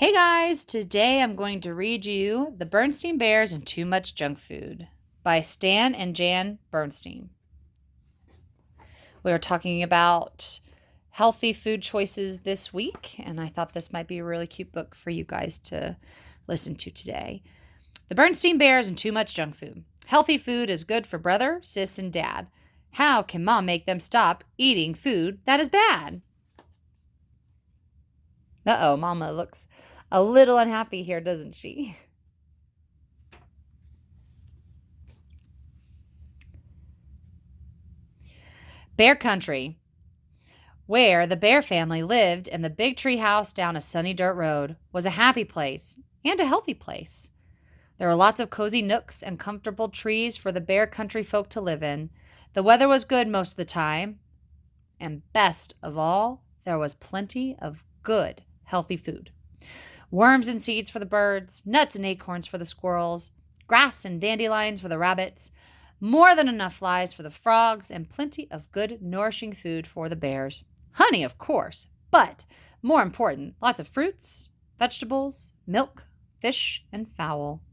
Hey guys, today I'm going to read you The Bernstein Bears and Too Much Junk Food by Stan and Jan Bernstein. We are talking about healthy food choices this week, and I thought this might be a really cute book for you guys to listen to today. The Bernstein Bears and Too Much Junk Food. Healthy food is good for brother, sis, and dad. How can mom make them stop eating food that is bad? Uh-oh, mama looks a little unhappy here, doesn't she? Bear Country, where the Bear family lived in the big tree house down a sunny dirt road, was a happy place and a healthy place. There were lots of cozy nooks and comfortable trees for the Bear Country folk to live in. The weather was good most of the time, and best of all, there was plenty of good, healthy food. Worms and seeds for the birds, nuts and acorns for the squirrels, grass and dandelions for the rabbits, more than enough flies for the frogs, and plenty of good, nourishing food for the bears. Honey, of course, but more important, lots of fruits, vegetables, milk, fish, and fowl.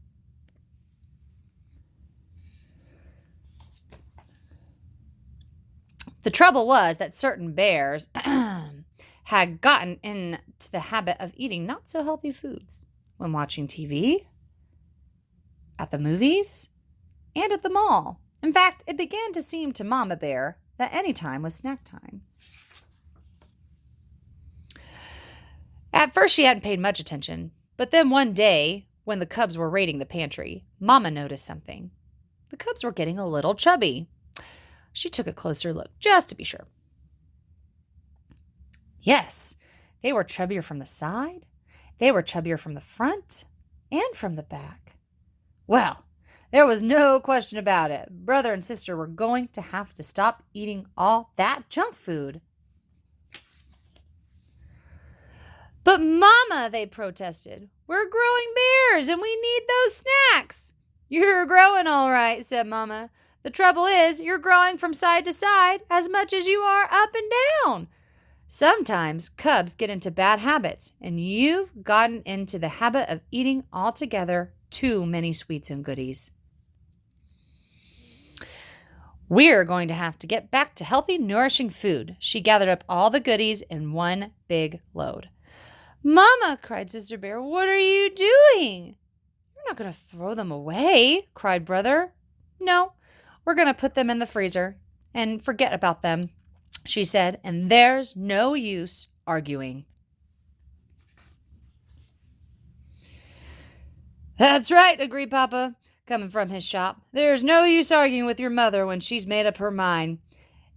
The trouble was that certain bears had gotten into the habit of eating not so healthy foods when watching TV, at the movies, and at the mall. In fact, it began to seem to Mama Bear that any time was snack time. At first, she hadn't paid much attention, but then one day, when the cubs were raiding the pantry, Mama noticed something. The cubs were getting a little chubby. She took a closer look, just to be sure. Yes, they were chubbier from the side, they were chubbier from the front, and from the back. Well, there was no question about it. Brother and sister were going to have to stop eating all that junk food. But Mama, they protested, we're growing bears and we need those snacks. You're growing all right, said Mama. The trouble is, you're growing from side to side as much as you are up and down. Sometimes cubs get into bad habits, and you've gotten into the habit of eating altogether too many sweets and goodies. We're going to have to get back to healthy, nourishing food. She gathered up all the goodies in one big load. Mama, cried Sister Bear, what are you doing? You're not going to throw them away, cried Brother. No, we're going to put them in the freezer and forget about them, she said, and there's no use arguing. That's right, agreed Papa, coming from his shop. There's no use arguing with your mother when she's made up her mind.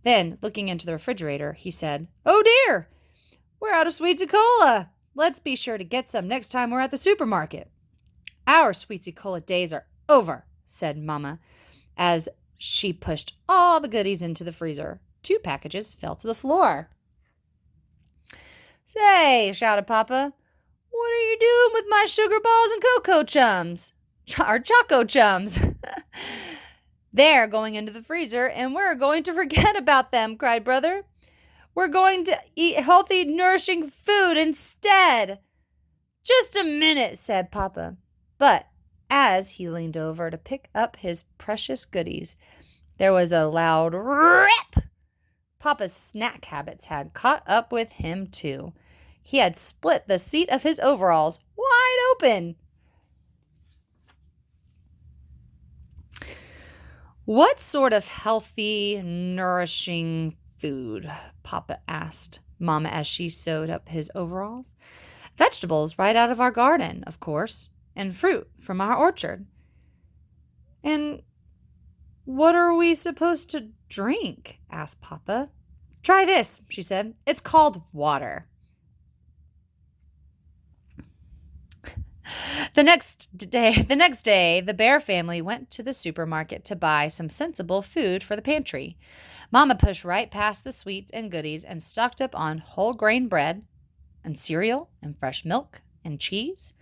Then, looking into the refrigerator, he said, oh dear, we're out of Sweetsy Cola. Let's be sure to get some next time we're at the supermarket. Our Sweetsy Cola days are over, said Mama, as she pushed all the goodies into the freezer. 2 packages fell to the floor. Say, shouted Papa, what are you doing with my sugar balls and cocoa chums? Or choco chums? They're going into the freezer, and we're going to forget about them, cried Brother. We're going to eat healthy, nourishing food instead. Just a minute, said Papa. But as he leaned over to pick up his precious goodies, there was a loud rip. Papa's snack habits had caught up with him, too. He had split the seat of his overalls wide open. What sort of healthy, nourishing food? Papa asked Mama as she sewed up his overalls. Vegetables right out of our garden, of course, and fruit from our orchard. And what are we supposed to drink? Asked Papa. Try this, she said. It's called water. The next day, the Bear family went to the supermarket to buy some sensible food for the pantry. Mama pushed right past the sweets and goodies and stocked up on whole grain bread and cereal and fresh milk and cheese.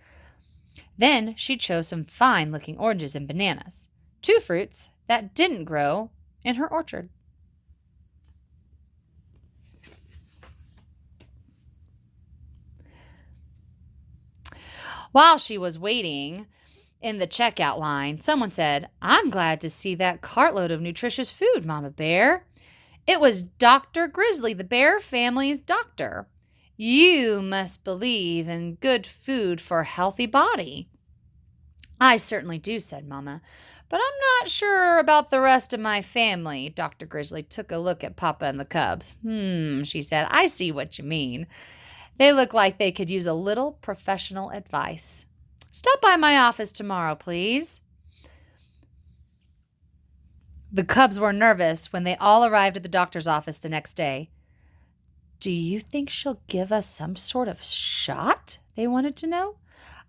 Then she chose some fine-looking oranges and bananas, 2 fruits that didn't grow in her orchard. While she was waiting in the checkout line, someone said, "I'm glad to see that cartload of nutritious food, Mama Bear." It was Dr. Grizzly, the bear family's doctor. "You must believe in good food for a healthy body." "I certainly do," said Mama, "but I'm not sure about the rest of my family." Dr. Grizzly took a look at Papa and the cubs. She said, "I see what you mean. They look like they could use a little professional advice. Stop by my office tomorrow, please." The cubs were nervous when they all arrived at the doctor's office the next day. "Do you think she'll give us some sort of shot?" they wanted to know.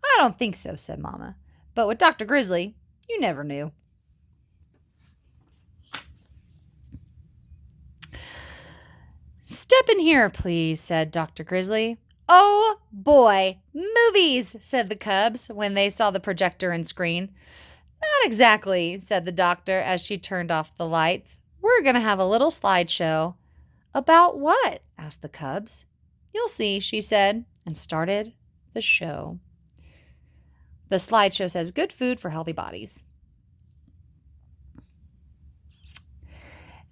"I don't think so," said Mama. "But with Dr. Grizzly, you never knew." "Step in here, please," said Dr. Grizzly. "Oh, boy, movies," said the cubs when they saw the projector and screen. "Not exactly," said the doctor as she turned off the lights. "We're going to have a little slideshow." "About what?" asked the cubs. "You'll see," she said, and started the show. The slideshow says, "Good food for healthy bodies."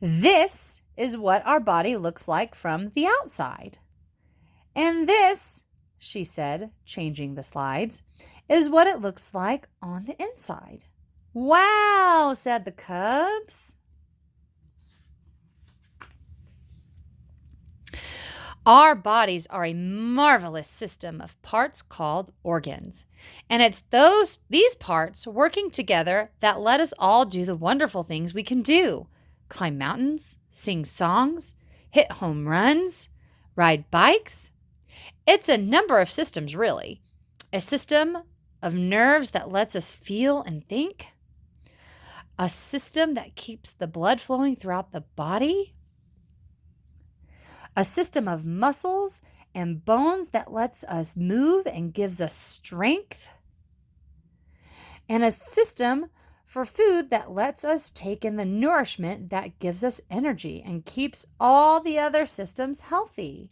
"This is what our body looks like from the outside. And this," she said, changing the slides, "is what it looks like on the inside." "Wow," said the cubs. Our bodies are a marvelous system of parts called organs. And it's these parts working together that let us all do the wonderful things we can do. Climb mountains, sing songs, hit home runs, ride bikes. It's a number of systems, really. A system of nerves that lets us feel and think. A system that keeps the blood flowing throughout the body. A system of muscles and bones that lets us move and gives us strength. And a system for food that lets us take in the nourishment that gives us energy and keeps all the other systems healthy.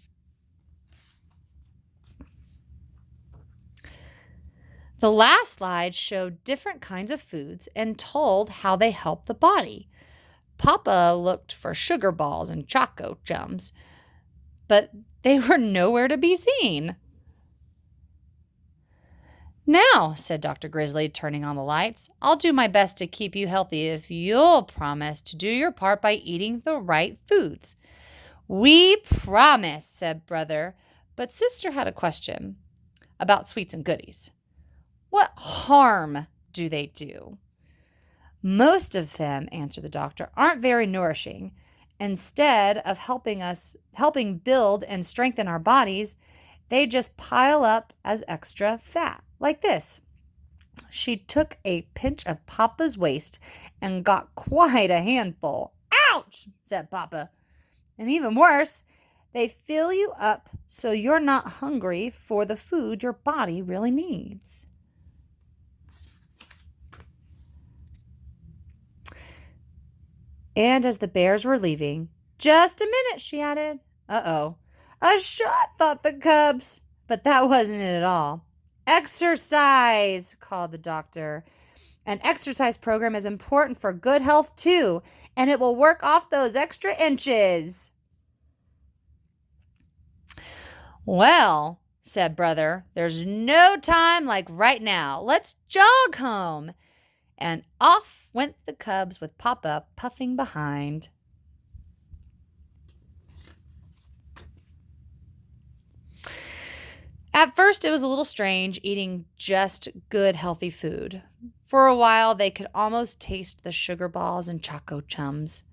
The last slide showed different kinds of foods and told how they help the body. Papa looked for sugar balls and choco chums, but they were nowhere to be seen. "Now," said Dr. Grizzly, turning on the lights, "I'll do my best to keep you healthy if you'll promise to do your part by eating the right foods." "We promise," said Brother, but Sister had a question about sweets and goodies. "What harm do they do?" "Most of them," answered the doctor, "aren't very nourishing. Instead of helping build and strengthen our bodies, they just pile up as extra fat, like this." She took a pinch of Papa's waist and got quite a handful. "Ouch," said Papa. "And even worse, they fill you up so you're not hungry for the food your body really needs." And as the bears were leaving, "Just a minute," she added. "Uh-oh. A shot," thought the cubs. But that wasn't it at all. "Exercise," called the doctor. "An exercise program is important for good health, too, and it will work off those extra inches." "Well," said Brother, "there's no time like right now. Let's jog home." And off went the cubs with Papa puffing behind. At first, it was a little strange eating just good, healthy food. For a while, they could almost taste the sugar balls and choco chums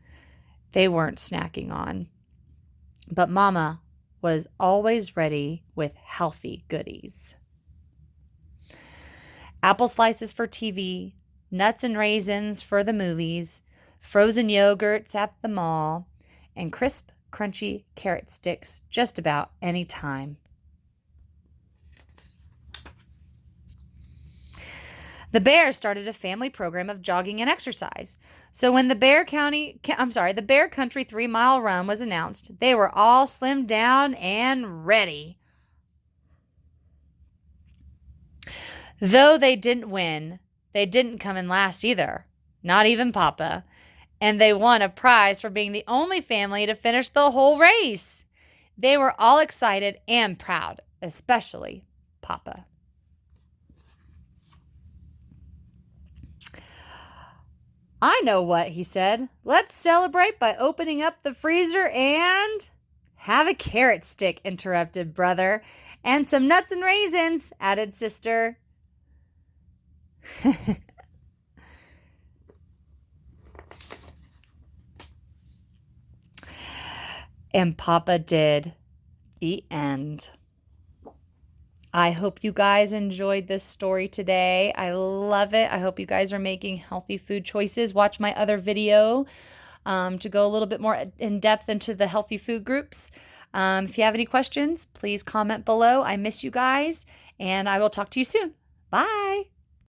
they weren't snacking on. But Mama was always ready with healthy goodies. Apple slices for TV, nuts and raisins for the movies, frozen yogurts at the mall, and crisp, crunchy carrot sticks just about any time. The Bears started a family program of jogging and exercise. So when the Bear Country 3-mile run was announced, they were all slimmed down and ready. Though they didn't win, they didn't come in last either, not even Papa. And they won a prize for being the only family to finish the whole race. They were all excited and proud, especially Papa. I know what, he said. Let's celebrate by opening up the freezer and... Have a carrot stick, interrupted Brother. And some nuts and raisins, added Sister. And Papa did. The end. I hope you guys enjoyed this story today. I love it. I hope you guys are making healthy food choices. Watch my other video to go a little bit more in depth into the healthy food groups. If you have any questions, please comment below. I miss you guys, and I will talk to you soon. Bye.